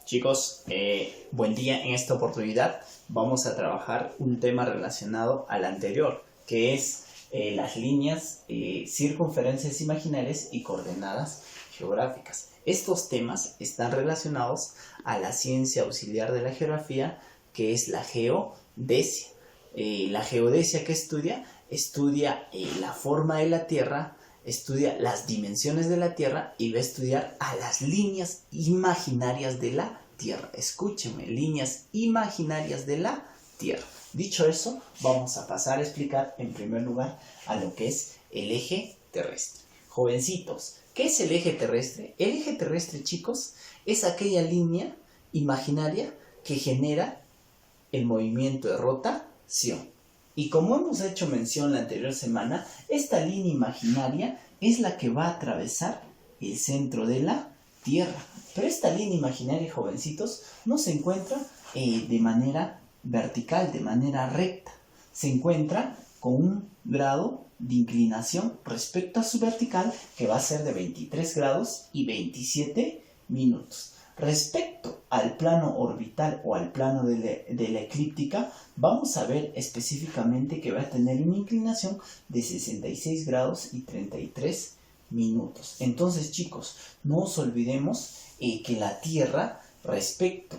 Chicos, buen día. En esta oportunidad vamos a trabajar un tema relacionado al anterior, que es las líneas, circunferencias imaginarias y coordenadas geográficas. Estos temas están relacionados a la ciencia auxiliar de la geografía, que es la geodesia. La geodesia, ¿qué estudia? Estudia la forma de la Tierra, estudia las dimensiones de la Tierra y va a estudiar a las líneas imaginarias de la Tierra. Escúchenme, líneas imaginarias de la Tierra. Dicho eso, vamos a pasar a explicar en primer lugar a lo que es el eje terrestre. Jovencitos, ¿qué es el eje terrestre? El eje terrestre, chicos, es aquella línea imaginaria que genera el movimiento de rotación. Y como hemos hecho mención la anterior semana, esta línea imaginaria es la que va a atravesar el centro de la Tierra. Pero esta línea imaginaria, jovencitos, no se encuentra de manera vertical, de manera recta. Se encuentra con un grado de inclinación respecto a su vertical que va a ser de 23 grados y 27 minutos. Respecto al plano orbital o al plano de la eclíptica, vamos a ver específicamente que va a tener una inclinación de 66 grados y 33 minutos. Entonces, chicos, no os olvidemos que la Tierra respecto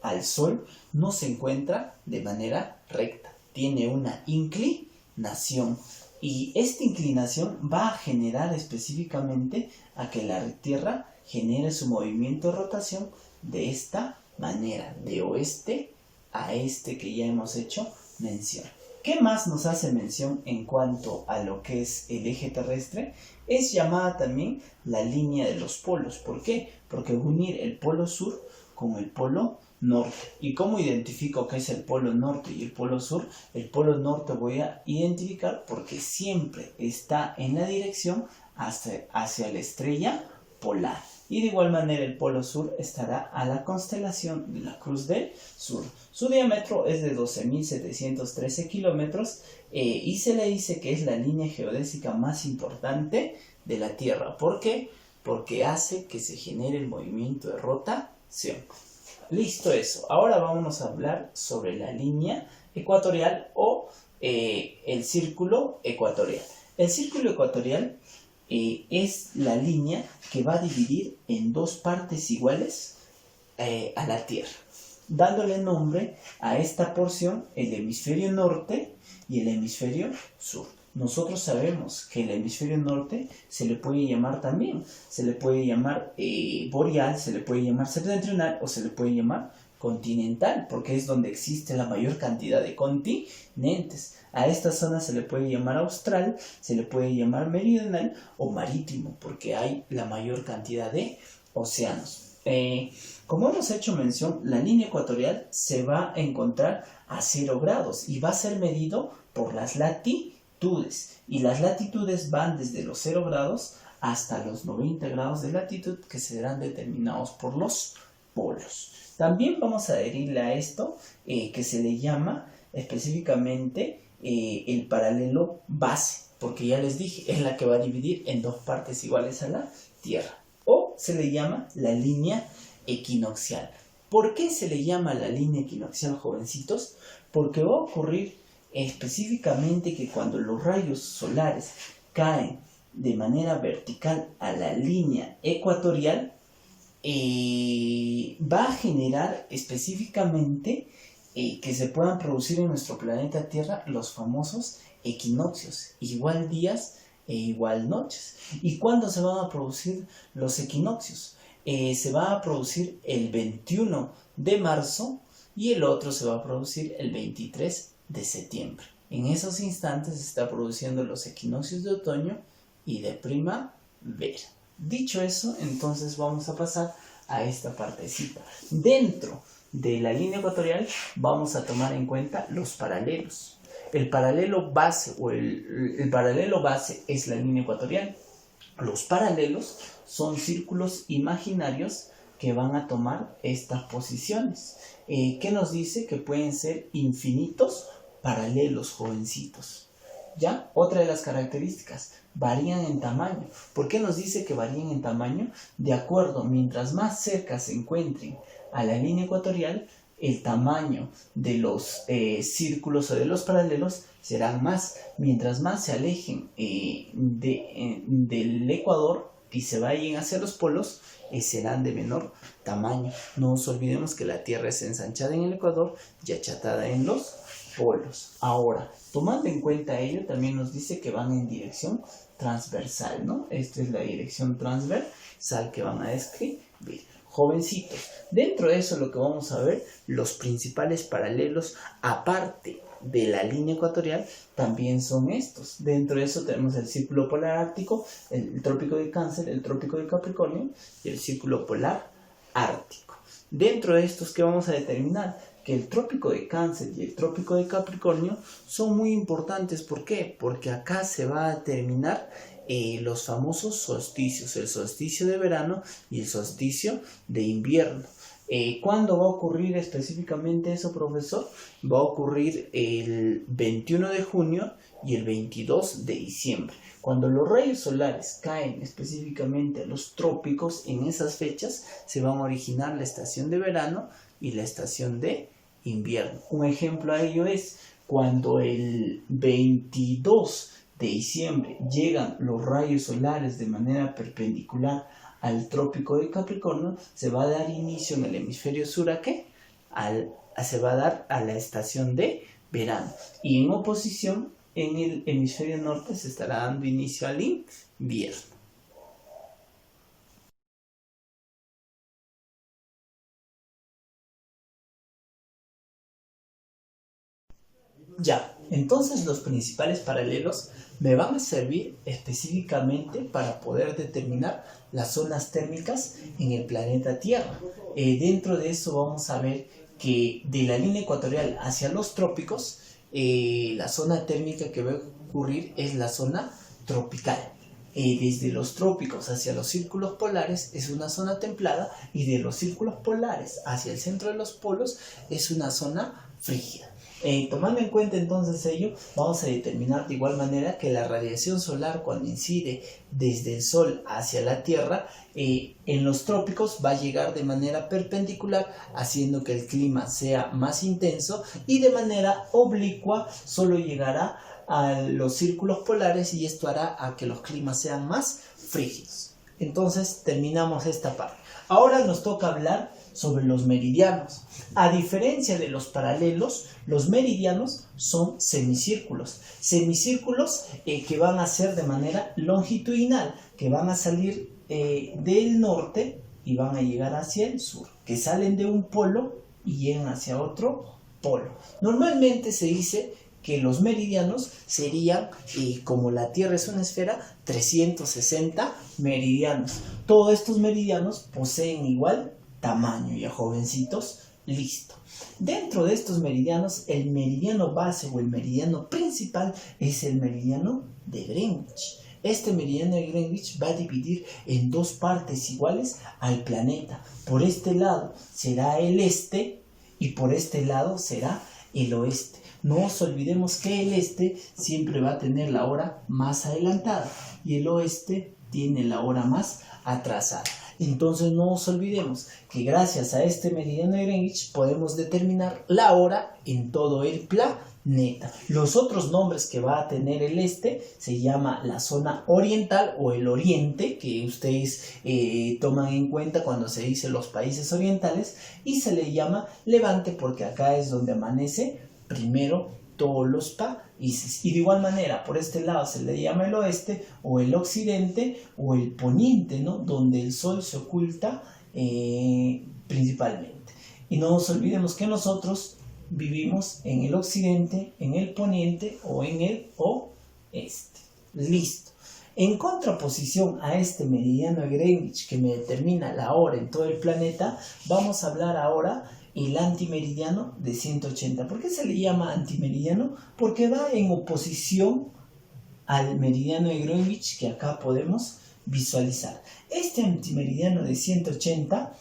al Sol no se encuentra de manera recta. Tiene una inclinación y esta inclinación va a generar específicamente a que la Tierra genere su movimiento de rotación de esta manera, de oeste a este que ya hemos hecho mención. ¿Qué más nos hace mención en cuanto a lo que es el eje terrestre? Es llamada también la línea de los polos. ¿Por qué? Porque va a unir el polo sur con el polo norte. ¿Y cómo identifico qué es el polo norte y el polo sur? El polo norte voy a identificar porque siempre está en la dirección hacia la estrella polar. Y de igual manera el polo sur estará a la constelación de la Cruz del Sur. Su diámetro es de 12.713 kilómetros y se le dice que es la línea geodésica más importante de la Tierra. ¿Por qué? Porque hace que se genere el movimiento de rotación. Listo eso. Ahora vamos a hablar sobre la línea ecuatorial o el círculo ecuatorial. El círculo ecuatorial es la línea que va a dividir en dos partes iguales a la Tierra, dándole nombre a esta porción el hemisferio norte y el hemisferio sur. Nosotros sabemos que el hemisferio norte se le puede llamar también, se le puede llamar boreal, se le puede llamar septentrional o se le puede llamar continental, porque es donde existe la mayor cantidad de continentes. A esta zona se le puede llamar austral, se le puede llamar meridional o marítimo, porque hay la mayor cantidad de océanos. Como hemos hecho mención, la línea ecuatorial se va a encontrar a 0 grados y va a ser medido por las latitudes. Y las latitudes van desde los 0 grados hasta los 90 grados de latitud, que serán determinados por los polos. También vamos a adherirle a esto que se le llama específicamente el paralelo base, porque ya les dije, es la que va a dividir en dos partes iguales a la Tierra. O se le llama la línea equinoccial. ¿Por qué se le llama la línea equinoccial, jovencitos? Porque va a ocurrir específicamente que cuando los rayos solares caen de manera vertical a la línea ecuatorial, va a generar específicamente que se puedan producir en nuestro planeta Tierra los famosos equinoccios, igual días e igual noches. ¿Y cuándo se van a producir los equinoccios? Se va a producir el 21 de marzo y el otro se va a producir el 23 de septiembre. En esos instantes se está produciendo los equinoccios de otoño y de primavera. Dicho eso, entonces vamos a pasar a esta partecita. Dentro de la línea ecuatorial vamos a tomar en cuenta los paralelos. El paralelo base o el paralelo base es la línea ecuatorial. Los paralelos son círculos imaginarios que van a tomar estas posiciones. ¿Qué nos dice? Que pueden ser infinitos paralelos, jovencitos. ¿Ya? Otra de las características, varían en tamaño. ¿Por qué nos dice que varían en tamaño? De acuerdo, mientras más cerca se encuentren a la línea ecuatorial, el tamaño de los círculos o de los paralelos serán más. Mientras más se alejen del ecuador y se vayan hacia los polos, serán de menor tamaño. No nos olvidemos que la Tierra es ensanchada en el ecuador y achatada en los polos. Ahora, tomando en cuenta ello, también nos dice que van en dirección transversal, ¿no? Esta es la dirección transversal que van a describir. Jovencitos, dentro de eso lo que vamos a ver, los principales paralelos, aparte de la línea ecuatorial, también son estos. Dentro de eso tenemos el círculo polar ártico, el trópico de Cáncer, el trópico de Capricornio y el círculo polar ártico. Dentro de estos, ¿qué vamos a determinar? Que el trópico de Cáncer y el trópico de Capricornio son muy importantes. ¿Por qué? Porque acá se va a determinar los famosos solsticios, el solsticio de verano y el solsticio de invierno. ¿Cuándo va a ocurrir específicamente eso, profesor? Va a ocurrir el 21 de junio y el 22 de diciembre. Cuando los rayos solares caen específicamente a los trópicos, en esas fechas se van a originar la estación de verano y la estación de invierno. Un ejemplo a ello es cuando el 22 de diciembre llegan los rayos solares de manera perpendicular al trópico de Capricornio, se va a dar inicio en el hemisferio sur ¿a qué? Se va a dar a la estación de verano. Y en oposición, en el hemisferio norte se estará dando inicio al invierno. Ya, entonces los principales paralelos me van a servir específicamente para poder determinar las zonas térmicas en el planeta Tierra. Dentro de eso vamos a ver que de la línea ecuatorial hacia los trópicos, la zona térmica que va a ocurrir es la zona tropical. Desde los trópicos hacia los círculos polares es una zona templada y de los círculos polares hacia el centro de los polos es una zona frígida. Tomando en cuenta entonces ello, vamos a determinar de igual manera que la radiación solar cuando incide desde el Sol hacia la Tierra, en los trópicos va a llegar de manera perpendicular, haciendo que el clima sea más intenso, y de manera oblicua solo llegará a los círculos polares, y esto hará a que los climas sean más frígidos. Entonces terminamos esta parte. Ahora nos toca hablar sobre los meridianos. A diferencia de los paralelos, los meridianos son semicírculos. Semicírculos que van a ser de manera longitudinal, que van a salir del norte y van a llegar hacia el sur, que salen de un polo y llegan hacia otro polo. Normalmente se dice que los meridianos serían, como la Tierra es una esfera, 360 meridianos. Todos estos meridianos poseen igual tamaño, ya jovencitos, listo. Dentro de estos meridianos, el meridiano base o el meridiano principal es el meridiano de Greenwich. Este meridiano de Greenwich va a dividir en dos partes iguales al planeta. Por este lado será el este y por este lado será el oeste. No os olvidemos que el este siempre va a tener la hora más adelantada y el oeste tiene la hora más atrasada. Entonces no nos olvidemos que gracias a este meridiano de Greenwich podemos determinar la hora en todo el planeta. Los otros nombres que va a tener el este se llama la zona oriental o el oriente, que ustedes toman en cuenta cuando se dice los países orientales, y se le llama levante porque acá es donde amanece primero todos los países. Y de igual manera, por este lado se le llama el oeste o el occidente o el poniente, ¿no? Donde el sol se oculta principalmente. Y no nos olvidemos que nosotros vivimos en el occidente, en el poniente o en el oeste. Listo. En contraposición a este meridiano de Greenwich que me determina la hora en todo el planeta, vamos a hablar ahora el antimeridiano de 180. ¿Por qué se le llama antimeridiano? Porque va en oposición al meridiano de Greenwich que acá podemos visualizar. Este antimeridiano de 180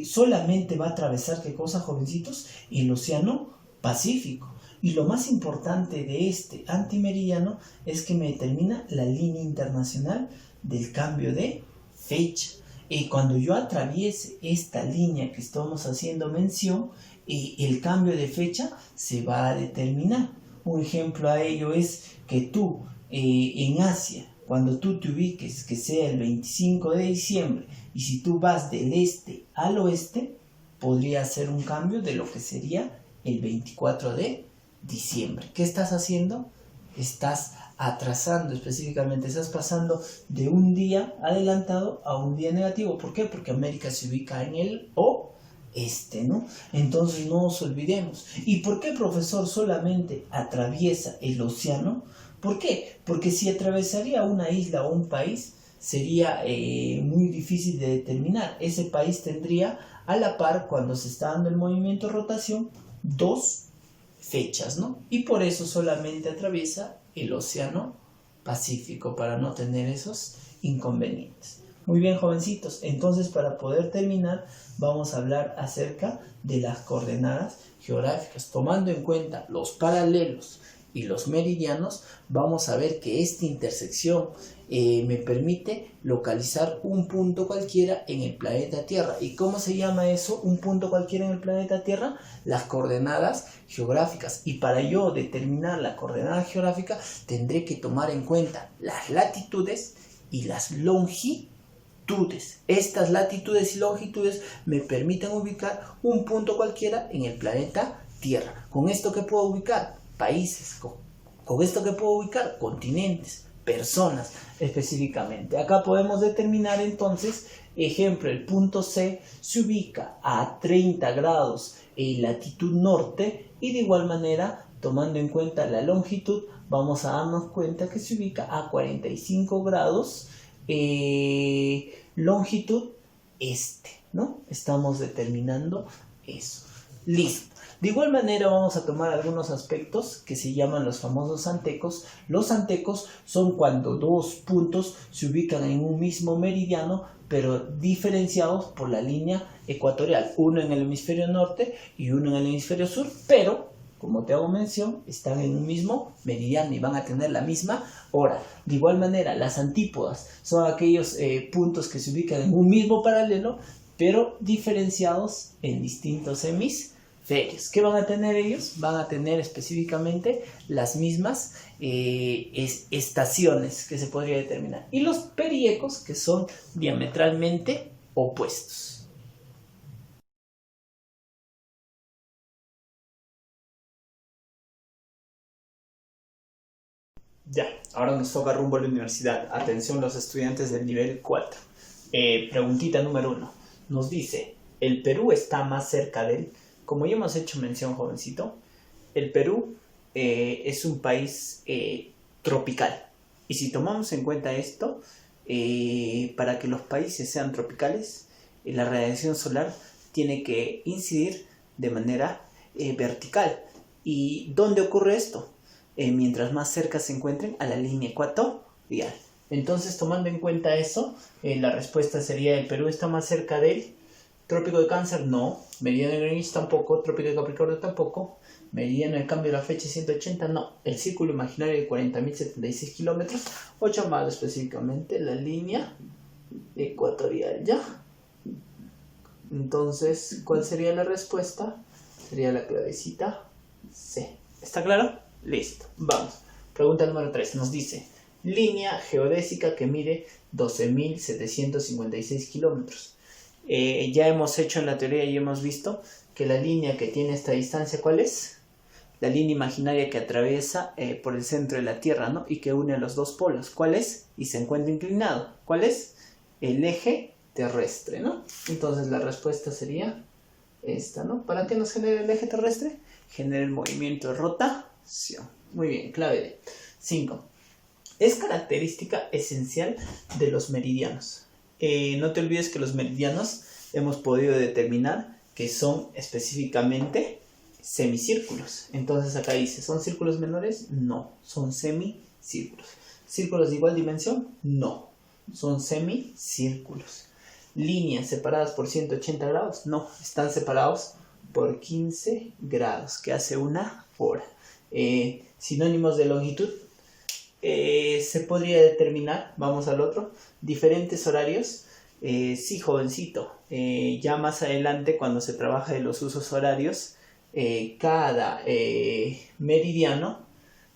solamente va a atravesar, ¿qué cosa, jovencitos? El océano Pacífico. Y lo más importante de este antimeridiano es que me determina la línea internacional del cambio de fecha. Y cuando yo atraviese esta línea que estamos haciendo mención, el cambio de fecha se va a determinar. Un ejemplo a ello es que tú en Asia, cuando tú te ubiques que sea el 25 de diciembre, y si tú vas del este al oeste, podría ser un cambio de lo que sería el 24 de diciembre. ¿Qué estás haciendo? Estás atrasando específicamente, estás pasando de un día adelantado a un día negativo. ¿Por qué? Porque América se ubica en el oeste, ¿no? Entonces no nos olvidemos. ¿Y por qué, profesor, solamente atraviesa el océano? ¿Por qué? Porque si atravesaría una isla o un país, sería muy difícil de determinar. Ese país tendría a la par, cuando se está dando el movimiento de rotación, dos fechas, ¿no? Y por eso solamente atraviesa el océano Pacífico, para no tener esos inconvenientes. Muy bien, jovencitos, entonces para poder terminar vamos a hablar acerca de las coordenadas geográficas. Tomando en cuenta los paralelos y los meridianos, vamos a ver que esta intersección me permite localizar un punto cualquiera en el planeta Tierra. ¿Y cómo se llama eso? Un punto cualquiera en el planeta Tierra, las coordenadas geográficas. Y para yo determinar la coordenada geográfica tendré que tomar en cuenta las latitudes y las longitudes. Estas latitudes y longitudes me permiten ubicar un punto cualquiera en el planeta Tierra. ¿Con esto qué puedo ubicar? Países. Con esto que puedo ubicar continentes, personas específicamente. Acá podemos determinar entonces, ejemplo, el punto C se ubica a 30 grados en latitud norte, y de igual manera, tomando en cuenta la longitud, vamos a darnos cuenta que se ubica a 45 grados longitud este, ¿no? Estamos determinando eso. Listo. De igual manera vamos a tomar algunos aspectos que se llaman los famosos antecos. Los antecos son cuando dos puntos se ubican en un mismo meridiano, pero diferenciados por la línea ecuatorial. Uno en el hemisferio norte y uno en el hemisferio sur, pero, como te hago mención, están en un mismo meridiano y van a tener la misma hora. De igual manera, las antípodas son aquellos puntos que se ubican en un mismo paralelo, pero diferenciados en distintos hemisferios. ¿Qué van a tener ellos? Van a tener específicamente las mismas estaciones que se podría determinar. Y los periecos, que son diametralmente opuestos. Ya, ahora nos toca rumbo a la universidad. Atención los estudiantes del nivel 4. Preguntita número 1. Nos dice, ¿el Perú está más cerca del...? Como ya hemos hecho mención, jovencito, el Perú es un país tropical. Y si tomamos en cuenta esto, para que los países sean tropicales, la radiación solar tiene que incidir de manera vertical. ¿Y dónde ocurre esto? Mientras más cerca se encuentren a la línea ecuatorial. Entonces, tomando en cuenta eso, la respuesta sería: ¿el Perú está más cerca del Trópico de Cáncer? No. Meridiano de Greenwich tampoco. Trópico de Capricornio tampoco. Meridiano del cambio de la fecha 180, no. El círculo imaginario de 40.076 kilómetros, o llamado específicamente la línea ecuatorial, ¿ya? Entonces, ¿cuál sería la respuesta? Sería la clavecita C. ¿Está claro? Listo, vamos. Pregunta número 3. Nos dice, línea geodésica que mide 12.756 kilómetros. Ya hemos hecho en la teoría y hemos visto que la línea que tiene esta distancia, ¿cuál es? La línea imaginaria que atraviesa por el centro de la Tierra, ¿no? Y que une a los dos polos. ¿Cuál es? Y se encuentra inclinado. ¿Cuál es? El eje terrestre, ¿no? Entonces la respuesta sería esta, ¿no? ¿Para qué nos genera el eje terrestre? Genera el movimiento de rotación. Muy bien, clave D. 5. Es característica esencial de los meridianos. No te olvides que los meridianos hemos podido determinar que son específicamente semicírculos. Entonces acá dice, ¿son círculos menores? No, son semicírculos. ¿Círculos de igual dimensión? No, son semicírculos. ¿Líneas separadas por 180 grados? No, están separados por 15 grados, que hace 1 hora. Sinónimos de longitud. Se podría determinar, vamos al otro, diferentes horarios. Sí, jovencito, ya más adelante cuando se trabaja de los usos horarios, cada meridiano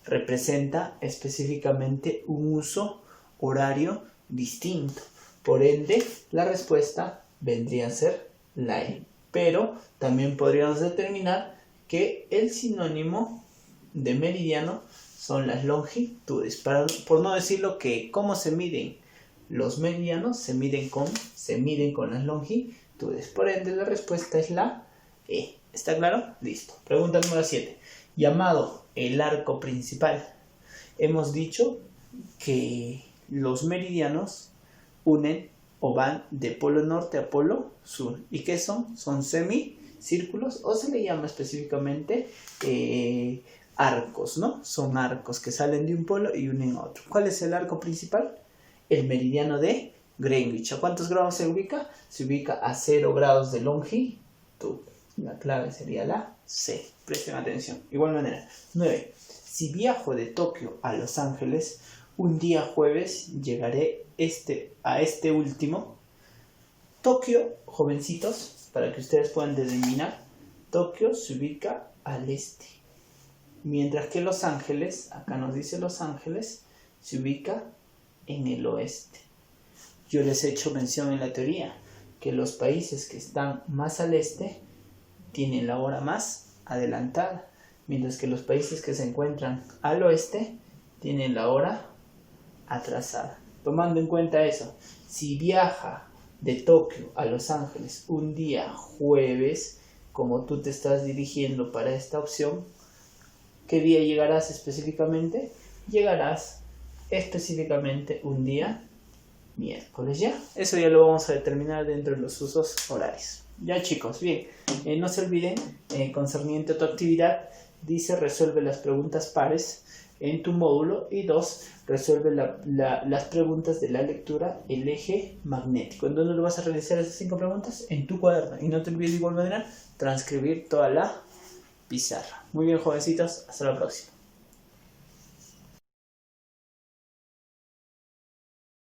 representa específicamente un uso horario distinto. Por ende, la respuesta vendría a ser la E. Pero también podríamos determinar que el sinónimo de meridiano son las longitudes. Por no decirlo que cómo se miden los meridianos, se miden con las longitudes. Por ende, la respuesta es la E. ¿Está claro? Listo. Pregunta número 7. Llamado el arco principal. Hemos dicho que los meridianos unen o van de polo norte a polo sur. ¿Y qué son? Son semicírculos o se le llama específicamente arcos, ¿no? Son arcos que salen de un polo y unen a otro. ¿Cuál es el arco principal? El meridiano de Greenwich. ¿A cuántos grados se ubica? Se ubica a 0 grados de longitud. La clave sería la C. Presten atención. Igual manera. 9. Si viajo de Tokio a Los Ángeles, un día jueves llegaré a este último. Tokio, jovencitos, para que ustedes puedan determinar, Tokio se ubica al este. Mientras que Los Ángeles, acá nos dice Los Ángeles, se ubica en el oeste. Yo les he hecho mención en la teoría que los países que están más al este tienen la hora más adelantada, mientras que los países que se encuentran al oeste tienen la hora atrasada. Tomando en cuenta eso, si viaja de Tokio a Los Ángeles un día jueves, como tú te estás dirigiendo para esta opción, ¿qué día llegarás específicamente? Llegarás específicamente un día miércoles, ¿ya? Eso ya lo vamos a determinar dentro de los usos horarios. Ya, chicos, bien, no se olviden, concerniente a tu actividad, dice resuelve las preguntas pares en tu módulo y 2, resuelve las preguntas de la lectura, el eje magnético. ¿En dónde lo vas a realizar esas 5 preguntas? En tu cuaderno. Y no te olvides de igual manera transcribir toda la pizarra. Muy bien, jovencitos, hasta la próxima.